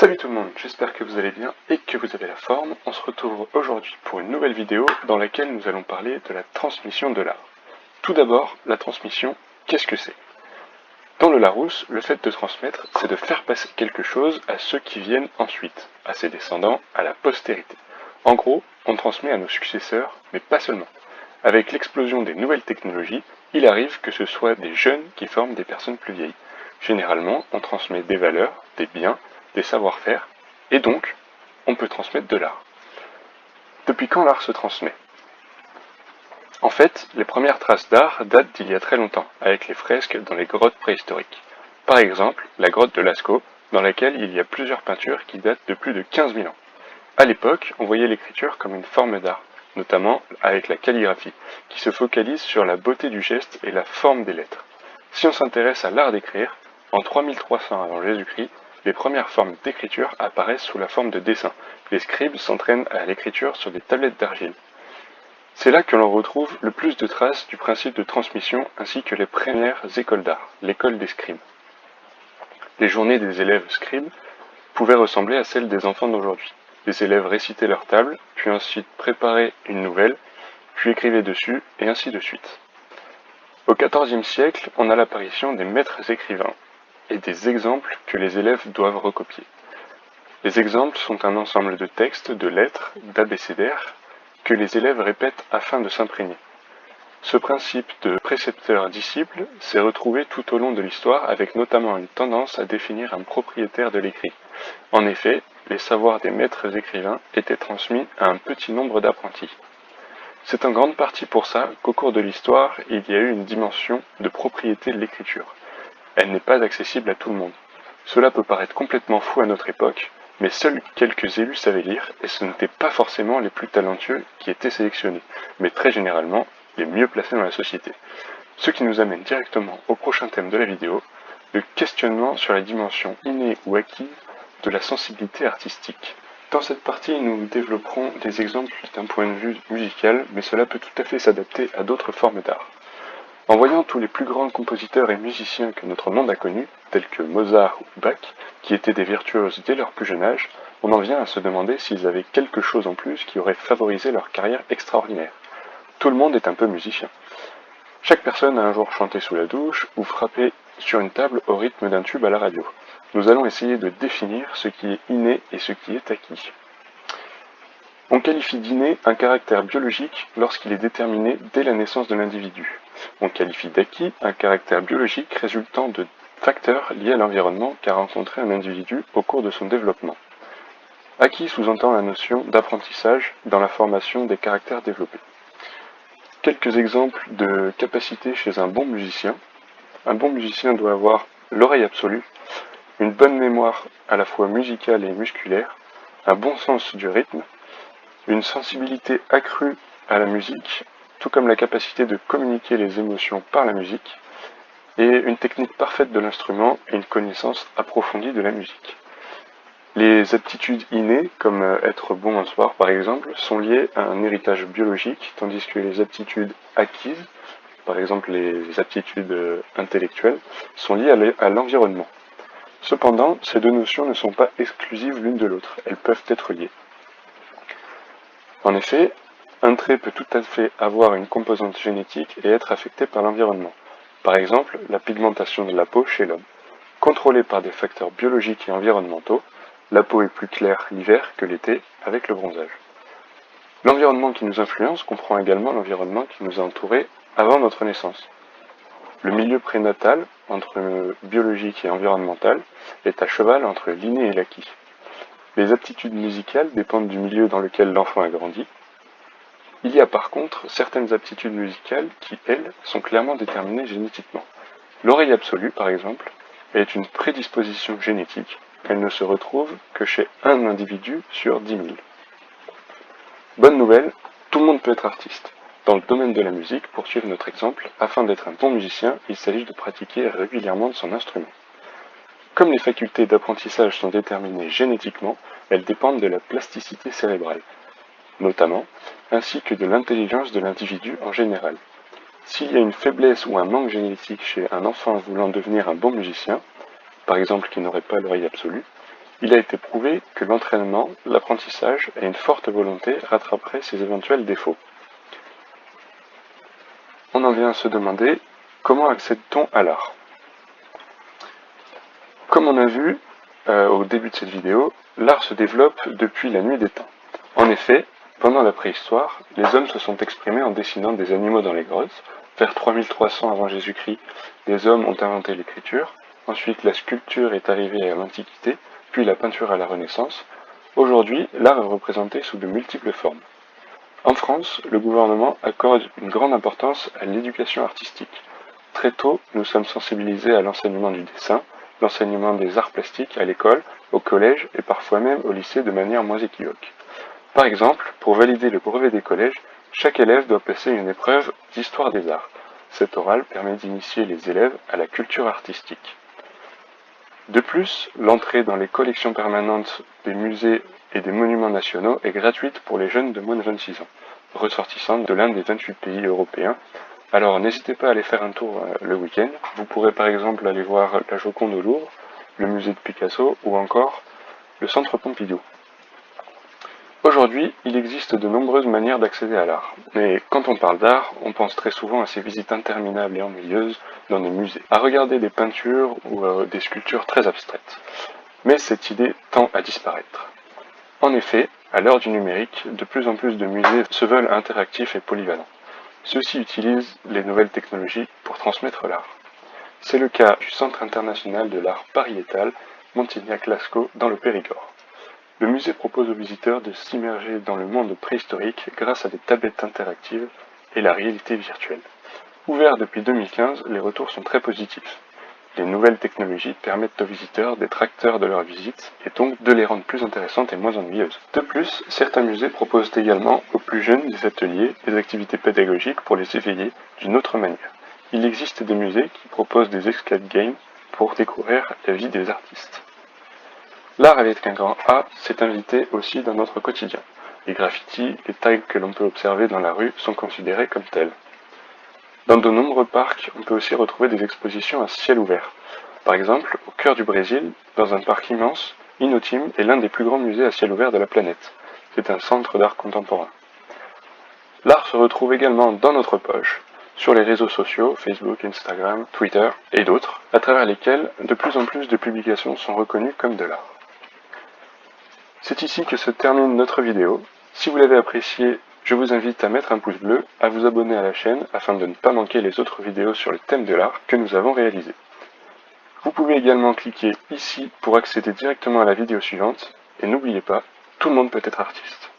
Salut tout le monde, j'espère que vous allez bien et que vous avez la forme. On se retrouve aujourd'hui pour une nouvelle vidéo dans laquelle nous allons parler de la transmission de l'art. Tout d'abord, la transmission, qu'est-ce que c'est? Dans le Larousse, le fait de transmettre, c'est de faire passer quelque chose à ceux qui viennent ensuite, à ses descendants, à la postérité. En gros, on transmet à nos successeurs, mais pas seulement. Avec l'explosion des nouvelles technologies, il arrive que ce soit des jeunes qui forment des personnes plus vieilles. Généralement, on transmet des valeurs, des biens, des savoir-faire, et donc, on peut transmettre de l'art. Depuis quand l'art se transmet? En fait, les premières traces d'art datent d'il y a très longtemps, avec les fresques dans les grottes préhistoriques. Par exemple, la grotte de Lascaux, dans laquelle il y a plusieurs peintures qui datent de plus de 15 000 ans. À l'époque, on voyait l'écriture comme une forme d'art, notamment avec la calligraphie, qui se focalise sur la beauté du geste et la forme des lettres. Si on s'intéresse à l'art d'écrire, en 3300 avant Jésus-Christ, les premières formes d'écriture apparaissent sous la forme de dessin. Les scribes s'entraînent à l'écriture sur des tablettes d'argile. C'est là que l'on retrouve le plus de traces du principe de transmission ainsi que les premières écoles d'art, l'école des scribes. Les journées des élèves scribes pouvaient ressembler à celles des enfants d'aujourd'hui. Les élèves récitaient leur table, puis ensuite préparaient une nouvelle, puis écrivaient dessus, et ainsi de suite. Au XIVe siècle, on a l'apparition des maîtres écrivains et des exemples que les élèves doivent recopier. Les exemples sont un ensemble de textes, de lettres, d'abécédaires que les élèves répètent afin de s'imprégner. Ce principe de précepteur-disciple s'est retrouvé tout au long de l'histoire avec notamment une tendance à définir un propriétaire de l'écrit. En effet, les savoirs des maîtres écrivains étaient transmis à un petit nombre d'apprentis. C'est en grande partie pour ça qu'au cours de l'histoire, il y a eu une dimension de propriété de l'écriture. Elle n'est pas accessible à tout le monde. Cela peut paraître complètement fou à notre époque, mais seuls quelques élus savaient lire, et ce n'étaient pas forcément les plus talentueux qui étaient sélectionnés, mais très généralement les mieux placés dans la société. Ce qui nous amène directement au prochain thème de la vidéo, le questionnement sur la dimension innée ou acquise de la sensibilité artistique. Dans cette partie, nous développerons des exemples d'un point de vue musical, mais cela peut tout à fait s'adapter à d'autres formes d'art. En voyant tous les plus grands compositeurs et musiciens que notre monde a connus, tels que Mozart ou Bach, qui étaient des virtuoses dès leur plus jeune âge, on en vient à se demander s'ils avaient quelque chose en plus qui aurait favorisé leur carrière extraordinaire. Tout le monde est un peu musicien. Chaque personne a un jour chanté sous la douche ou frappé sur une table au rythme d'un tube à la radio. Nous allons essayer de définir ce qui est inné et ce qui est acquis. On qualifie d'inné un caractère biologique lorsqu'il est déterminé dès la naissance de l'individu. On qualifie d'acquis un caractère biologique résultant de facteurs liés à l'environnement qu'a rencontré un individu au cours de son développement. Acquis sous-entend la notion d'apprentissage dans la formation des caractères développés. Quelques exemples de capacités chez un bon musicien. Un bon musicien doit avoir l'oreille absolue, une bonne mémoire à la fois musicale et musculaire, un bon sens du rythme, une sensibilité accrue à la musique, tout comme la capacité de communiquer les émotions par la musique, et une technique parfaite de l'instrument et une connaissance approfondie de la musique. Les aptitudes innées, comme être bon en sport par exemple, sont liées à un héritage biologique, tandis que les aptitudes acquises, par exemple les aptitudes intellectuelles, sont liées à l'environnement. Cependant, ces deux notions ne sont pas exclusives l'une de l'autre, elles peuvent être liées. En effet, un trait peut tout à fait avoir une composante génétique et être affecté par l'environnement. Par exemple, la pigmentation de la peau chez l'homme. Contrôlée par des facteurs biologiques et environnementaux, la peau est plus claire l'hiver que l'été avec le bronzage. L'environnement qui nous influence comprend également l'environnement qui nous a entourés avant notre naissance. Le milieu prénatal, entre biologique et environnemental, est à cheval entre l'inné et l'acquis. Les aptitudes musicales dépendent du milieu dans lequel l'enfant a grandi. Il y a par contre certaines aptitudes musicales qui, elles, sont clairement déterminées génétiquement. L'oreille absolue, par exemple, est une prédisposition génétique. Elle ne se retrouve que chez un individu sur 10 000. Bonne nouvelle, tout le monde peut être artiste. Dans le domaine de la musique, pour suivre notre exemple, afin d'être un bon musicien, il s'agit de pratiquer régulièrement son instrument. Comme les facultés d'apprentissage sont déterminées génétiquement, elles dépendent de la plasticité cérébrale, notamment, ainsi que de l'intelligence de l'individu en général. S'il y a une faiblesse ou un manque génétique chez un enfant voulant devenir un bon musicien, par exemple qui n'aurait pas l'oreille absolue, Il a été prouvé que l'entraînement, l'apprentissage et une forte volonté rattraperaient ces éventuels défauts. On en vient à se demander, comment accède-t-on à l'art? Comme on a vu au début de cette vidéo, l'art se développe depuis la nuit des temps. En effet, pendant la préhistoire, les hommes se sont exprimés en dessinant des animaux dans les grottes. Vers 3300 avant Jésus-Christ, les hommes ont inventé l'écriture. Ensuite, la sculpture est arrivée à l'Antiquité, puis la peinture à la Renaissance. Aujourd'hui, l'art est représenté sous de multiples formes. En France, le gouvernement accorde une grande importance à l'éducation artistique. Très tôt, nous sommes sensibilisés à l'enseignement du dessin, l'enseignement des arts plastiques à l'école, au collège et parfois même au lycée de manière moins équivoque. Par exemple, pour valider le brevet des collèges, chaque élève doit passer une épreuve d'histoire des arts. Cette orale permet d'initier les élèves à la culture artistique. De plus, l'entrée dans les collections permanentes des musées et des monuments nationaux est gratuite pour les jeunes de moins de 26 ans, ressortissants de l'un des 28 pays européens. Alors n'hésitez pas à aller faire un tour le week-end. Vous pourrez par exemple aller voir la Joconde au Louvre, le musée de Picasso ou encore le centre Pompidou. Aujourd'hui, il existe de nombreuses manières d'accéder à l'art. Mais quand on parle d'art, on pense très souvent à ces visites interminables et ennuyeuses dans des musées, à regarder des peintures ou des sculptures très abstraites. Mais cette idée tend à disparaître. En effet, à l'heure du numérique, de plus en plus de musées se veulent interactifs et polyvalents. Ceux-ci utilisent les nouvelles technologies pour transmettre l'art. C'est le cas du Centre international de l'art pariétal, Montignac-Lascaux, dans le Périgord. Le musée propose aux visiteurs de s'immerger dans le monde préhistorique grâce à des tablettes interactives et la réalité virtuelle. Ouvert depuis 2015, les retours sont très positifs. Les nouvelles technologies permettent aux visiteurs d'être acteurs de leur visite et donc de les rendre plus intéressantes et moins ennuyeuses. De plus, certains musées proposent également aux plus jeunes des ateliers, des activités pédagogiques pour les éveiller d'une autre manière. Il existe des musées qui proposent des escape games pour découvrir la vie des artistes. L'art avec un grand A s'est invité aussi dans notre quotidien. Les graffitis, les tags que l'on peut observer dans la rue sont considérés comme tels. Dans de nombreux parcs, on peut aussi retrouver des expositions à ciel ouvert. Par exemple, au cœur du Brésil, dans un parc immense, Inhotim est l'un des plus grands musées à ciel ouvert de la planète. C'est un centre d'art contemporain. L'art se retrouve également dans notre poche, sur les réseaux sociaux, Facebook, Instagram, Twitter et d'autres, à travers lesquels de plus en plus de publications sont reconnues comme de l'art. C'est ici que se termine notre vidéo. Si vous l'avez appréciée, je vous invite à mettre un pouce bleu, à vous abonner à la chaîne afin de ne pas manquer les autres vidéos sur le thème de l'art que nous avons réalisées. Vous pouvez également cliquer ici pour accéder directement à la vidéo suivante, et n'oubliez pas, tout le monde peut être artiste.